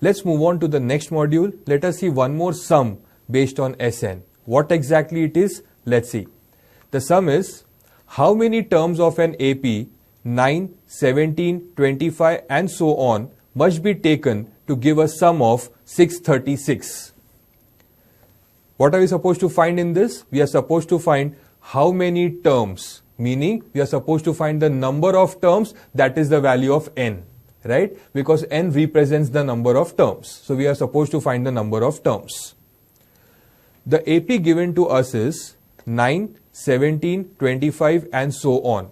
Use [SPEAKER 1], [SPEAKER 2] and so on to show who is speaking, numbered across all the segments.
[SPEAKER 1] Let's move on to the next module. Let us see one more sum based on Sn. What exactly it is? Let's see. The sum is how many terms of an AP 9, 17, 25 and so on must be taken to give a sum of 636. What are we supposed to find in this? We are supposed to find how many terms, meaning we are supposed to find the number of terms, that is the value of n, right? Because n represents the number of terms. So we are supposed to find the number of terms. The AP given to us is 9, 17, 25 and so on.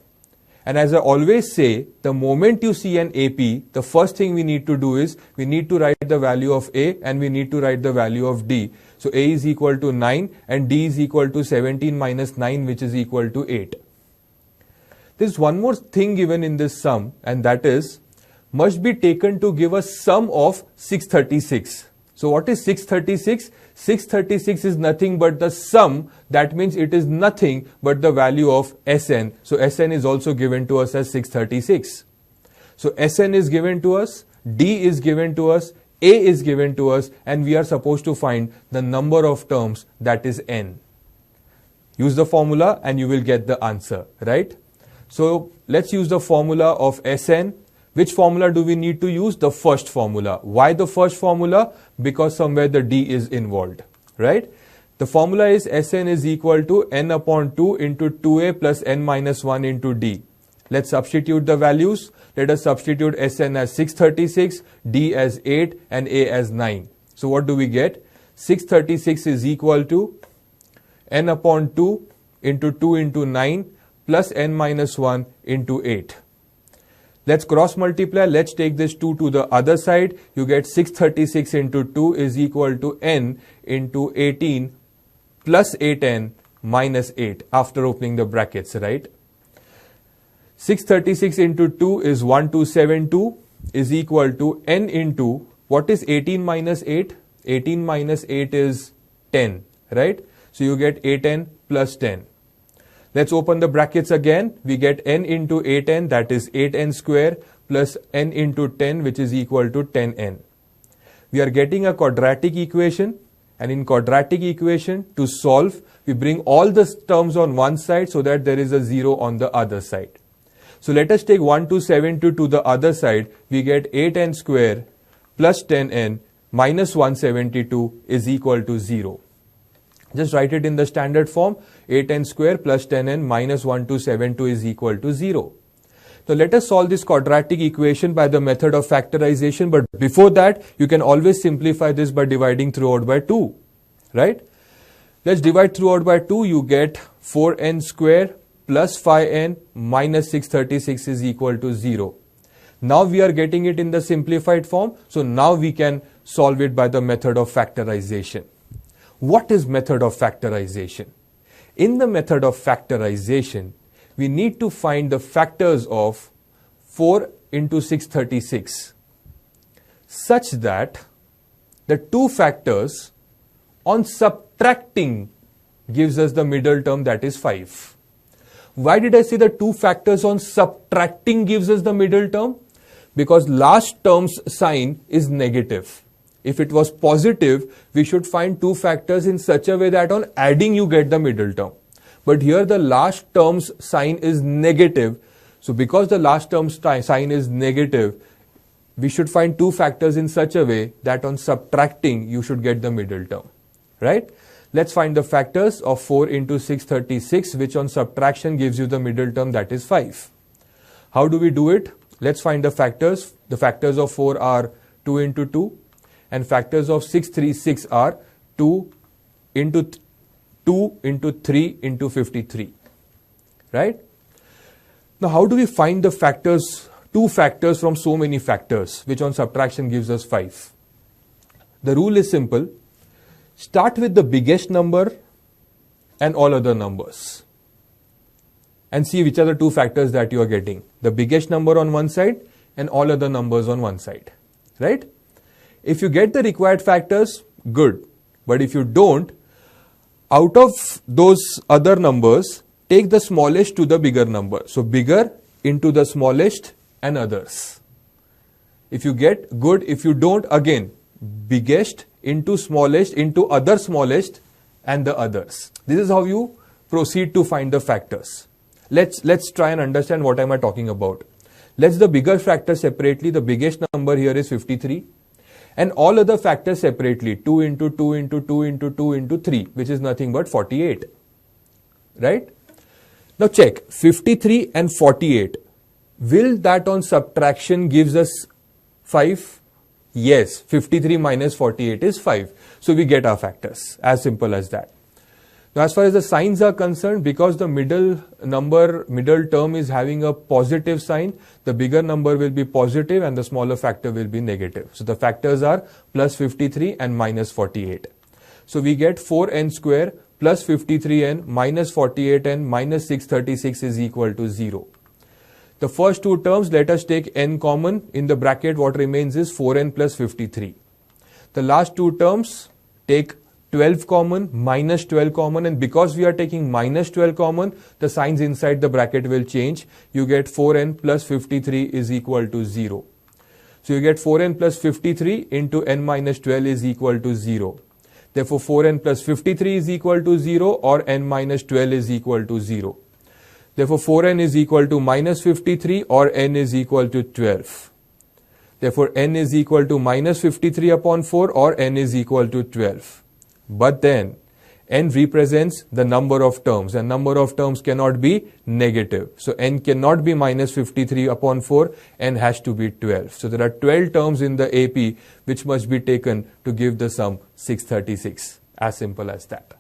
[SPEAKER 1] And as I always say, the moment you see an AP, the first thing we need to do is we need to write the value of A and we need to write the value of D. So A is equal to 9 and D is equal to 17 minus 9, which is equal to 8. There's one more thing given in this sum, and that is must be taken to give a sum of 636. So what is 636? 636 is nothing but the sum. That means it is nothing but the value of Sn. So Sn is also given to us as 636. So Sn is given to us, D is given to us, A is given to us, and we are supposed to find the number of terms, that is n. Use the formula and you will get the answer, right? So let's use the formula of Sn. Which formula do we need to use? The first formula. Why the first formula? Because somewhere the D is involved, right? The formula is Sn is equal to n upon 2 into 2a plus n minus 1 into D. Let's substitute the values. Let us substitute Sn as 636, D as 8 and A as 9. So what do we get? 636 is equal to n upon 2 into 2 into 9 plus n minus 1 into 8. Let's cross multiply. Let's take this 2 to the other side. You get 636 into 2 is equal to n into 18 plus 8n minus 8 after opening the brackets, right? 636 into 2 is 1272 is equal to n into, what is 18 minus 8? 18 minus 8 is 10, right? So you get 8n plus 10. Let's open the brackets again. We get n into 8n, that is 8n square plus n into 10, which is equal to 10n. We are getting a quadratic equation, and in quadratic equation to solve, we bring all the terms on one side so that there is a 0 on the other side. So let us take 1272 to the other side. We get 8n square plus 10n minus 172 is equal to 0. Just write it in the standard form. 8n square plus 10n minus 1272 is equal to 0. So let us solve this quadratic equation by the method of factorization. But before that, you can always simplify this by dividing throughout by 2. Right? Let's divide throughout by 2. You get 4n square plus 5n minus 636 is equal to 0. Now we are getting it in the simplified form. So now we can solve it by the method of factorization. What is method of factorization? In the method of factorization, we need to find the factors of 4 into 636 such that the two factors on subtracting gives us the middle term, that is 5. Why did I say the two factors on subtracting gives us the middle term? Because last term's sign is negative. If it was positive, we should find two factors in such a way that on adding you get the middle term. But here the last term's sign is negative. So because the last term's sign is negative, we should find two factors in such a way that on subtracting you should get the middle term. Right? Let's find the factors of 4 into 636, which on subtraction gives you the middle term, that is 5. How do we do it? Let's find the factors. The factors of 4 are 2 into 2. And factors of 636 are 2 into 3 into 53. Right? Now how do we find the factors, two factors from so many factors, which on subtraction gives us 5? The rule is simple. Start with the biggest number and all other numbers. And see which are the two factors that you are getting. The biggest number on one side and all other numbers on one side. Right? If you get the required factors, good. But if you don't, out of those other numbers, take the smallest to the bigger number. So bigger into the smallest and others. If you get, good. If you don't, again, biggest into smallest into other smallest and the others. This is how you proceed to find the factors. Let's try and understand what am I talking about. Let's the bigger factor separately. The biggest number here is 53. And all other factors separately, 2 into 2 into 2 into 2 into 3, which is nothing but 48. Right? Now check, 53 and 48. Will that on subtraction gives us 5? Yes, 53 minus 48 is 5. So we get our factors. As simple as that. Now as far as the signs are concerned, because the middle term is having a positive sign, the bigger number will be positive and the smaller factor will be negative. So the factors are plus 53 and minus 48. So we get 4n square plus 53n minus 48n minus 636 is equal to 0. The first two terms, let us take n common. In the bracket, what remains is 4n plus 53. The last two terms, take 12 common, minus 12 common, and because we are taking minus 12 common, the signs inside the bracket will change. You get 4n plus 53 is equal to 0. So you get 4n plus 53 into n minus 12 is equal to 0. Therefore, 4n plus 53 is equal to 0 or n minus 12 is equal to 0. Therefore, 4n is equal to minus 53 or n is equal to 12. Therefore, n is equal to minus 53 upon 4 or n is equal to 12. But then, n represents the number of terms and number of terms cannot be negative. So, n cannot be minus 53 upon 4, n has to be 12. So, there are 12 terms in the AP which must be taken to give the sum 636. As simple as that.